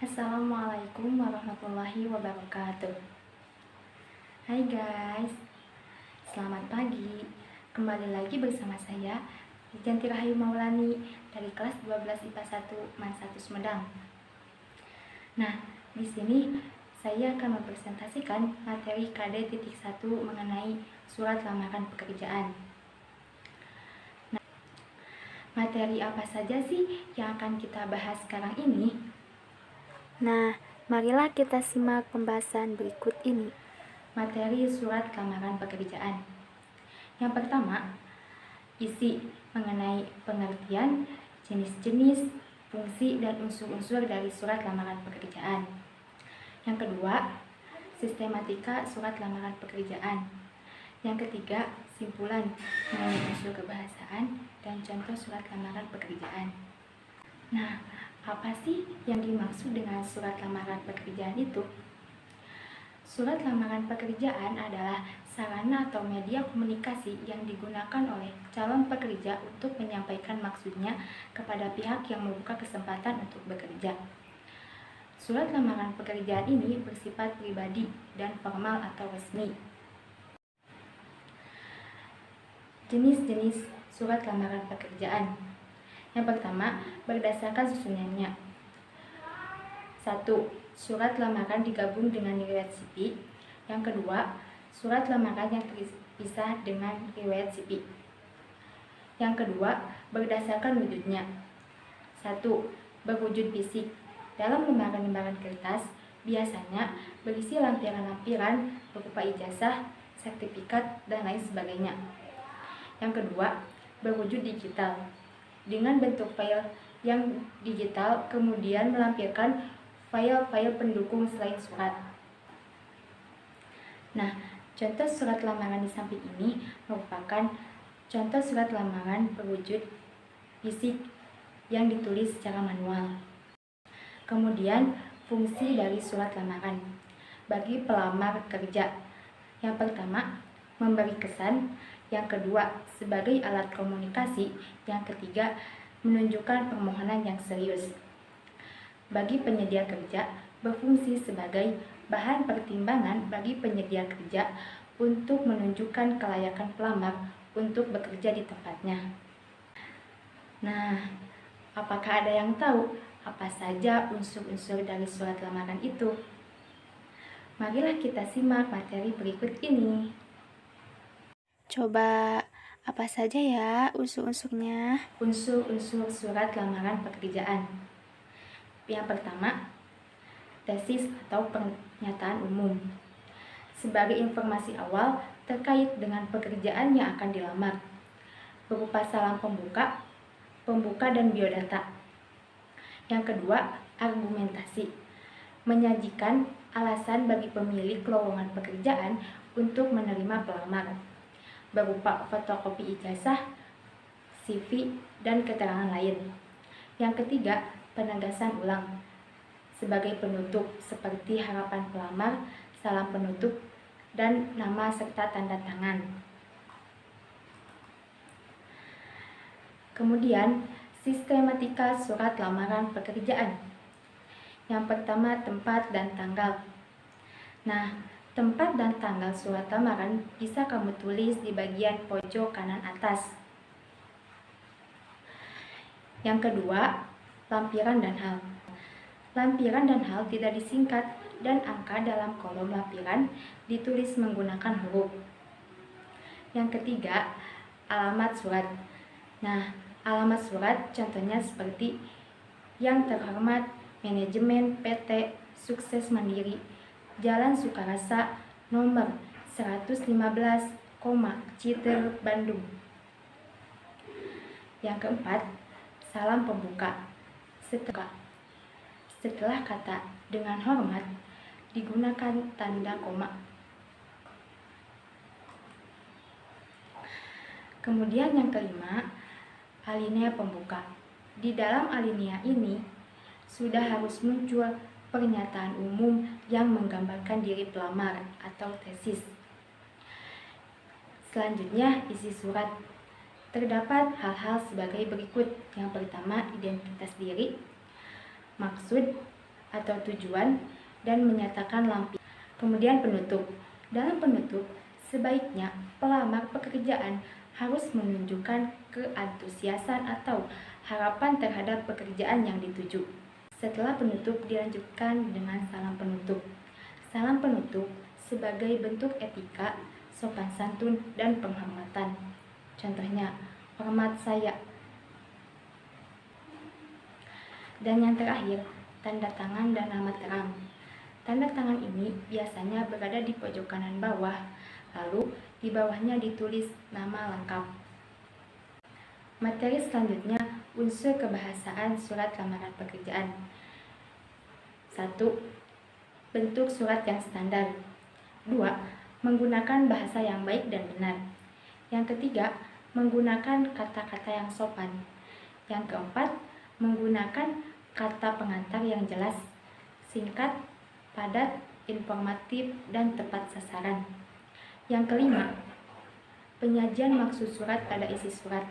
Assalamualaikum warahmatullahi wabarakatuh. Hai guys, selamat pagi. Kembali lagi bersama saya, Janti Rahayu Maulani dari kelas 12 IPA 1 MAN 1 Sumedang. Nah, di sini saya akan mempresentasikan materi KD.1 mengenai surat lamaran pekerjaan. Nah, materi apa saja sih yang akan kita bahas sekarang ini? Nah, marilah kita simak pembahasan berikut ini. Materi surat lamaran pekerjaan. Yang pertama, isi mengenai pengertian, jenis-jenis, fungsi, dan unsur-unsur dari surat lamaran pekerjaan. Yang kedua, sistematika surat lamaran pekerjaan. Yang ketiga, simpulan mengenai unsur kebahasaan dan contoh surat lamaran pekerjaan. Nah, apa sih yang dimaksud dengan surat lamaran pekerjaan itu? Surat lamaran pekerjaan adalah sarana atau media komunikasi yang digunakan oleh calon pekerja untuk menyampaikan maksudnya kepada pihak yang membuka kesempatan untuk bekerja. Surat lamaran pekerjaan ini bersifat pribadi dan formal atau resmi. Jenis-jenis surat lamaran pekerjaan. Yang pertama, berdasarkan susunannya. 1. Surat lamaran digabung dengan riwayat CV. Yang kedua, surat lamaran yang terpisah dengan riwayat CV. Yang kedua, berdasarkan wujudnya. 1. Berwujud fisik. Dalam lembaran-lembaran kertas, biasanya berisi lampiran-lampiran berupa ijazah, sertifikat, dan lain sebagainya. Yang kedua, berwujud digital. Dengan bentuk file yang digital, kemudian melampirkan file-file pendukung selain surat. Nah, contoh surat lamaran di samping ini merupakan contoh surat lamaran berwujud fisik yang ditulis secara manual. Kemudian, fungsi dari surat lamaran bagi pelamar kerja. Yang pertama, memberi kesan. Yang kedua, sebagai alat komunikasi. Yang ketiga, menunjukkan permohonan yang serius. Bagi penyedia kerja, berfungsi sebagai bahan pertimbangan bagi penyedia kerja untuk menunjukkan kelayakan pelamar untuk bekerja di tempatnya. Nah, apakah ada yang tahu apa saja unsur-unsur dari surat lamaran itu? Marilah kita simak materi berikut ini. Coba apa saja ya unsur-unsurnya? Unsur-unsur surat lamaran pekerjaan. Yang pertama, tesis atau pernyataan umum. Sebagai informasi awal terkait dengan pekerjaan yang akan dilamar, berupa salam pembuka, dan biodata. Yang kedua, argumentasi. Menyajikan alasan bagi pemilik lowongan pekerjaan untuk menerima pelamar, berupa fotokopi ijazah, CV, dan keterangan lain. Yang ketiga, penegasan ulang. Sebagai penutup seperti harapan pelamar, salam penutup, dan nama serta tanda tangan. Kemudian, sistematika surat lamaran pekerjaan. Yang pertama, tempat dan tanggal. Nah, tempat dan tanggal surat lamaran bisa kamu tulis di bagian pojok kanan atas. Yang kedua, lampiran dan hal. Lampiran dan hal tidak disingkat dan angka dalam kolom lampiran ditulis menggunakan huruf. Yang ketiga, alamat surat. Nah, alamat surat contohnya seperti yang terhormat manajemen PT Sukses Mandiri, Jalan Sukarasa, nomor 115, Citer, Bandung. Yang keempat, salam pembuka. Setelah kata dengan hormat digunakan tanda koma. Kemudian yang kelima, alinea pembuka. Di dalam alinea ini sudah harus muncul pernyataan umum yang menggambarkan diri pelamar atau tesis. Selanjutnya, isi surat. Terdapat hal-hal sebagai berikut. Yang pertama, identitas diri, maksud, atau tujuan dan menyatakan lampiran. Kemudian penutup. Dalam penutup, sebaiknya pelamar pekerjaan harus menunjukkan keantusiasan atau harapan terhadap pekerjaan yang dituju. Setelah penutup dilanjutkan dengan salam penutup. Salam penutup sebagai bentuk etika, sopan santun, dan penghormatan. Contohnya, hormat saya. Dan yang terakhir, tanda tangan dan nama terang. Tanda tangan ini biasanya berada di pojok kanan bawah, lalu di bawahnya ditulis nama lengkap. Materi selanjutnya, unsur kebahasaan surat lamaran pekerjaan. 1. Bentuk surat yang standar. 2. Menggunakan bahasa yang baik dan benar. Yang ketiga, menggunakan kata-kata yang sopan. Yang keempat, menggunakan kata pengantar yang jelas, singkat, padat, informatif, dan tepat sasaran. Yang kelima, penyajian maksud surat pada isi surat.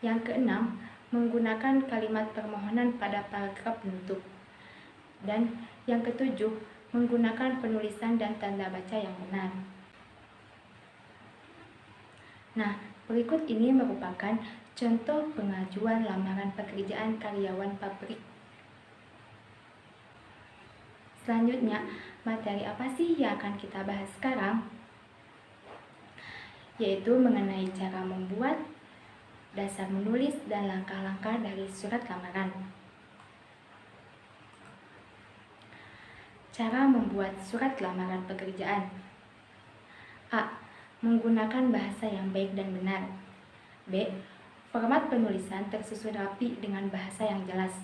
Yang keenam, menggunakan kalimat permohonan pada paragraf penutup. Dan yang ketujuh, menggunakan penulisan dan tanda baca yang benar. Nah, berikut ini merupakan contoh pengajuan lamaran pekerjaan karyawan pabrik. Selanjutnya, materi apa sih yang akan kita bahas sekarang? Yaitu mengenai cara membuat, dasar menulis, dan langkah-langkah dari surat lamaran. Cara membuat surat lamaran pekerjaan. A. Menggunakan bahasa yang baik dan benar. B. Format penulisan tersusun rapi dengan bahasa yang jelas.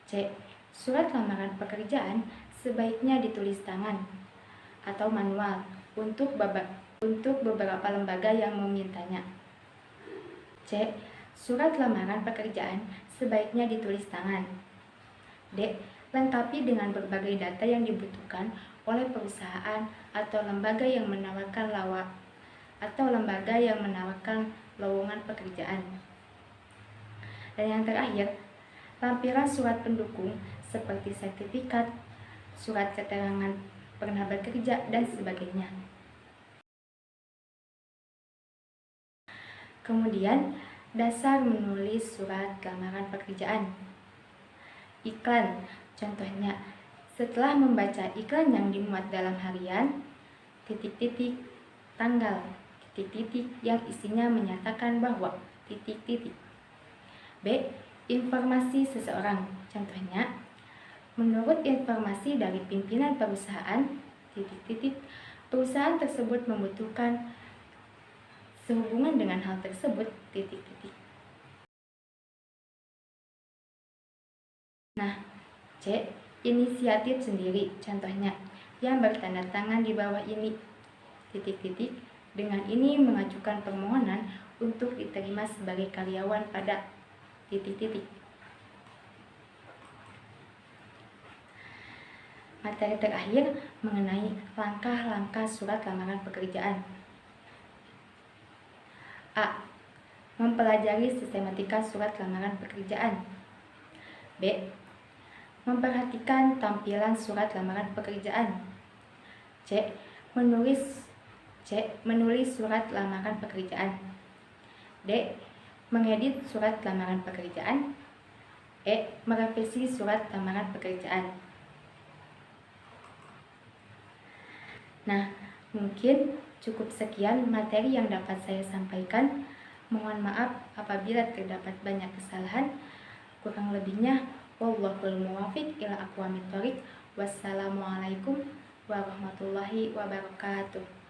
C. Surat lamaran pekerjaan sebaiknya ditulis tangan atau manual untuk beberapa lembaga yang memintanya. C. Surat lamaran pekerjaan sebaiknya ditulis tangan. D. Lengkapi dengan berbagai data yang dibutuhkan oleh perusahaan atau lembaga yang menawarkan lowongan pekerjaan. Dan yang terakhir, lampiran surat pendukung seperti sertifikat, surat keterangan pernah bekerja, dan sebagainya. Kemudian, dasar menulis surat lamaran pekerjaan. Iklan, contohnya, setelah membaca iklan yang dimuat dalam harian, tanggal, yang isinya menyatakan bahwa, B. Informasi seseorang, contohnya, menurut informasi dari pimpinan perusahaan, perusahaan tersebut membutuhkan sehubungan dengan hal tersebut, Nah, C. Inisiatif sendiri, contohnya, yang bertanda tangan di bawah ini, dengan ini mengajukan permohonan untuk diterima sebagai karyawan pada, Materi terakhir mengenai langkah-langkah surat lamaran pekerjaan. A. Mempelajari sistematika surat lamaran pekerjaan. B. Memperhatikan tampilan surat lamaran pekerjaan. C. Menulis surat lamaran pekerjaan. D. Mengedit surat lamaran pekerjaan. E. Merevisi surat lamaran pekerjaan. Nah, mungkin cukup sekian materi yang dapat saya sampaikan. Mohon maaf apabila terdapat banyak kesalahan. Kurang lebihnya, wallahul muwaffiq ila aqwamit thoriq. Wassalamualaikum warahmatullahi wabarakatuh.